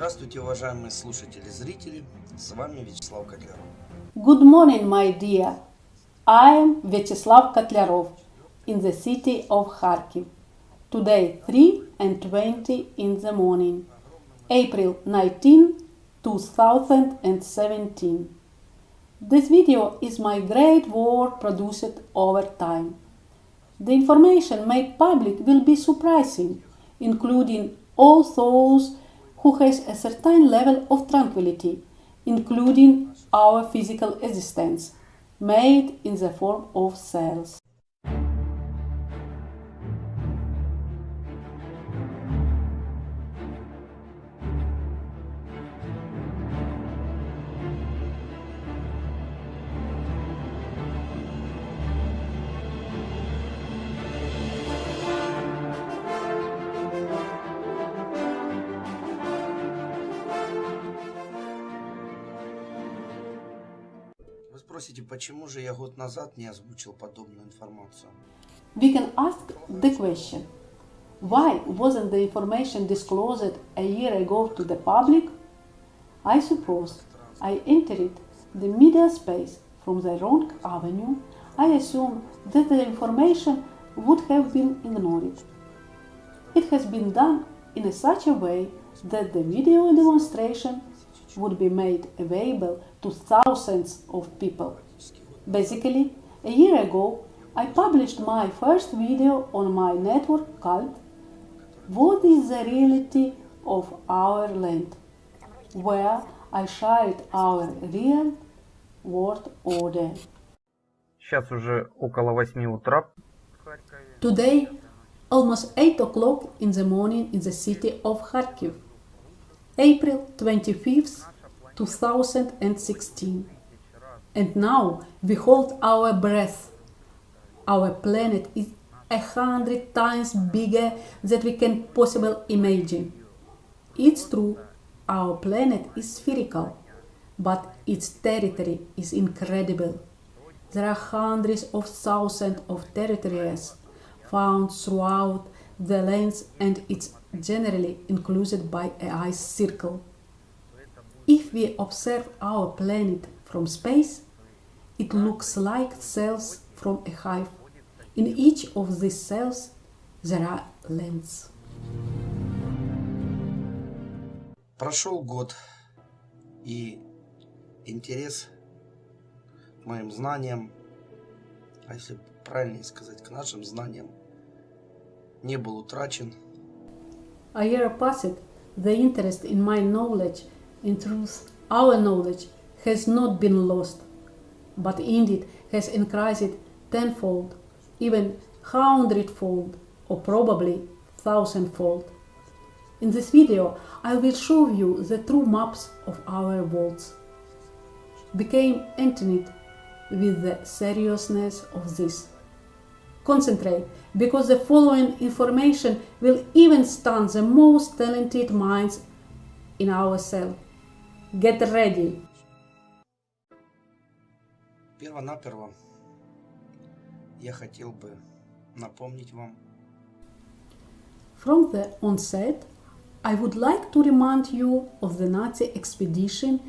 Здравствуйте, уважаемые слушатели и зрители, с вами Вячеслав Котляров. Good morning, my dear. I am Vyacheslav Kotlarov in the city of Kharkiv. Today 3:20 in the morning, April 19, 2017. This video is my great work produced over time. The information made public will be surprising, including all those who has a certain level of tranquility, including our physical existence, made in the form of cells. Вы спросите, почему же я год назад не озвучил подобную информацию? We can ask the question, why wasn't the information disclosed a year ago to the public? I suppose I entered the media space from the wrong avenue. I assume that the information would have been ignored. It has been done in such a way that the video demonstration would be made available to thousands of people. Basically, a year ago, I published my first video on my network called What is the Reality of Our Land?, where I shared our real world order. Сейчас уже около 8 утра. Today, almost 8 o'clock in the morning in the city of Kharkiv, April 25th, 2016. And now we hold our breath. Our planet is 100 times bigger than we can possibly imagine. It's true, our planet is spherical, but its territory is incredible. There are hundreds of thousands of territories found throughout the lands, and it's generally enclosed by an ice circle. If we observe our planet from space, it looks like cells from a hive. In each of these cells there are lands. Прошел год, и интерес к моим знаниям, а если правильнее сказать, к нашим знаниям, не был утрачен. A year passed, the interest in my knowledge, in truth, our knowledge, has not been lost, but indeed has increased tenfold, even hundredfold, or probably thousandfold. In this video, I will show you the true maps of our worlds. Became intimate with the seriousness of this. Concentrate, because the following information will even stun the most talented minds in our cell. Get ready. Перво-наперво я хотел бы напомнить вам, From the onset, I would like to remind you of the Nazi expedition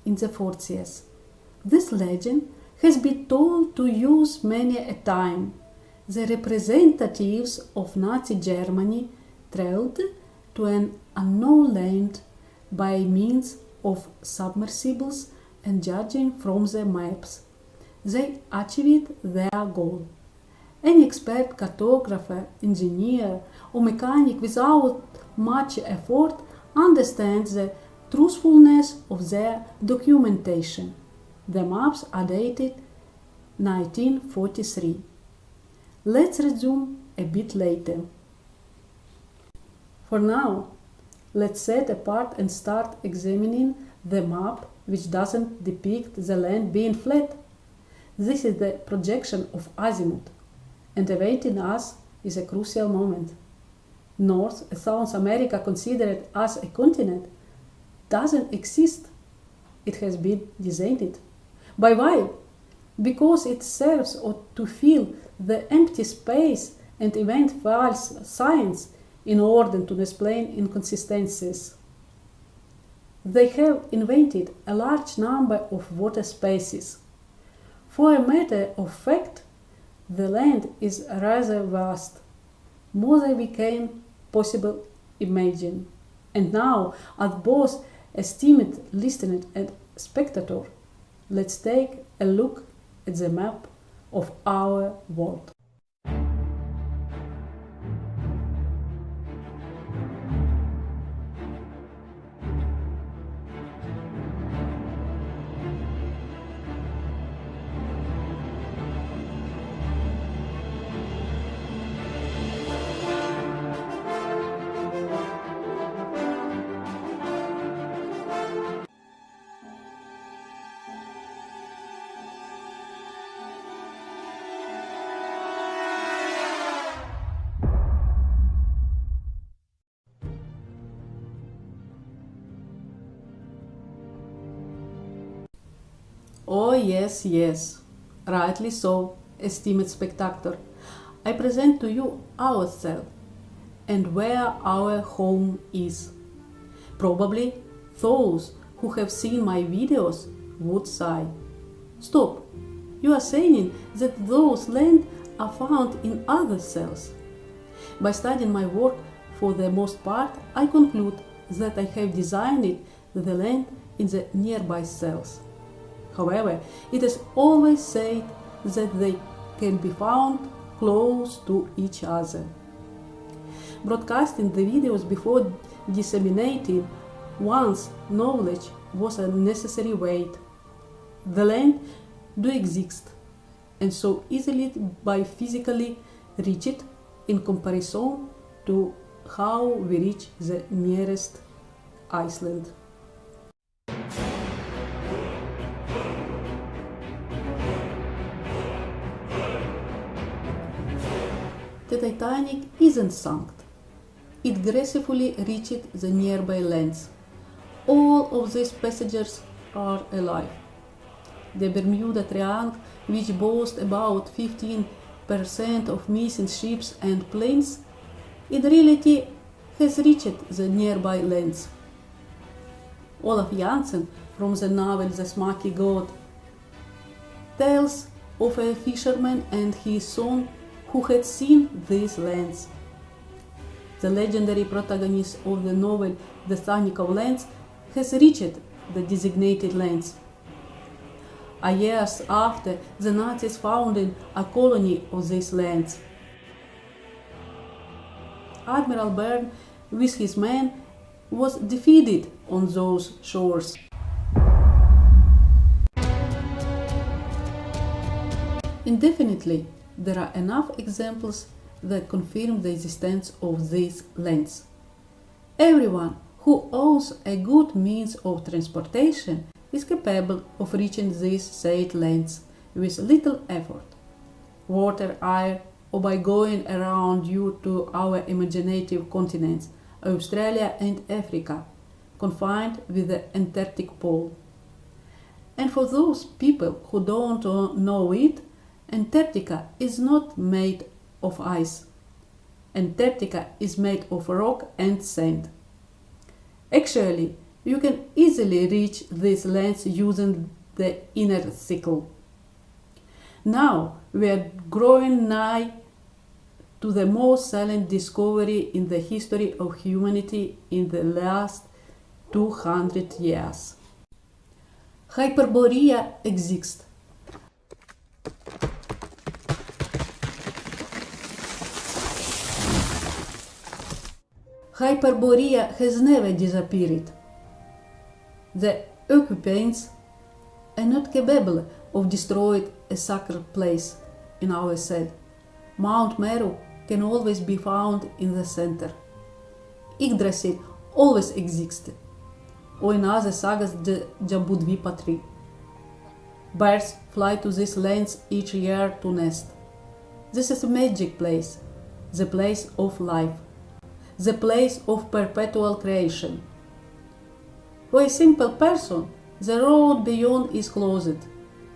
in the 40s. This legend has been told to use many a time. The representatives of Nazi Germany traveled to an unknown land by means of submersibles, and judging from the maps, they achieved their goal. Any expert cartographer, engineer, or mechanic without much effort understands the truthfulness of their documentation. The maps are dated 1943. Let's resume a bit later. For now, let's set apart and start examining the map which doesn't depict the land being flat. This is the projection of azimuth, and awaiting us is a crucial moment. North and South America, considered as a continent, doesn't exist. It has been designed. By why? Because it serves to fill the empty space and invent false science in order to explain inconsistencies. they have invented a large number of water spaces. For a matter of fact, the land is rather vast, more than we can possibly imagine. And now, as both esteemed listener and spectator, let's take a look at the map of our world. Oh yes, yes, rightly so, esteemed spectator. I present to you ourselves and where our home is. Probably those who have seen my videos would sigh. Stop, you are saying that those lands are found in other cells. By studying my work, for the most part, I conclude that I have designed the land in the nearby cells. However, it is always said that they can be found close to each other. Broadcasting the videos before disseminating one's knowledge was a necessary weight. The land do exist, and so easily by physically reach it in comparison to how we reach the nearest Iceland. The Titanic isn't sunk. It gracefully reached the nearby lands. All of these passengers are alive. The Bermuda Triangle, which boasts about 15% of missing ships and planes, in reality has reached the nearby lands. Olaf Jansen, from the novel The Smoky God, tells of a fisherman and his son who had seen these lands. The legendary protagonist of the novel The Sonic of Lands has reached the designated lands. Years after, the Nazis founded a colony of these lands. Admiral Byrne, with his men, was defeated on those shores. Indefinitely, there are enough examples that confirm the existence of these lands. Everyone who owns a good means of transportation is capable of reaching these said lands with little effort. Water, air, or by going around due to our imaginative continents, Australia and Africa, confined with the Antarctic pole. And for those people who don't know it, Antarctica is not made of ice. Antarctica is made of rock and sand. Actually, you can easily reach these lands using the inner cycle. Now we are growing nigh to the most silent discovery in the history of humanity in the last 200 years. Hyperborea exists. Hyperborea has never disappeared. The occupants are not capable of destroying a sacred place in our cell. Mount Meru can always be found in the center. Yggdrasil always existed, or in other sagas the Jambudvipa tree. Birds fly to these lands each year to nest. This is a magic place, the place of life, the place of perpetual creation. For a simple person, the road beyond is closed,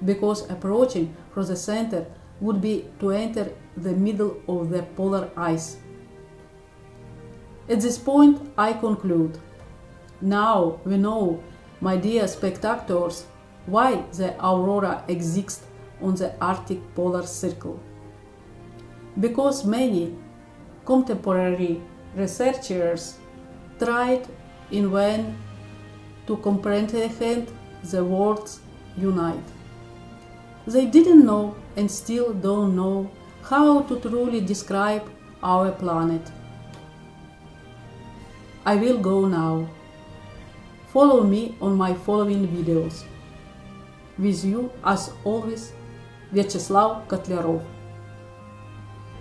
because approaching from the center would be to enter the middle of the polar ice. At this point, I conclude, Now we know, my dear spectators, why the aurora exists on the Arctic polar circle. Because many contemporary researchers tried in vain to comprehend the words unite. They didn't know and still don't know how to truly describe our planet. I will go now. Follow me on my following videos. With you, as always, Вячеслав Котляров.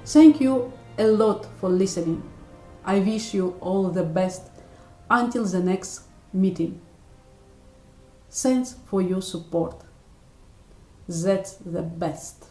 Thank you a lot for listening. I wish you all the best until the next meeting. Thanks for your support. That's the best.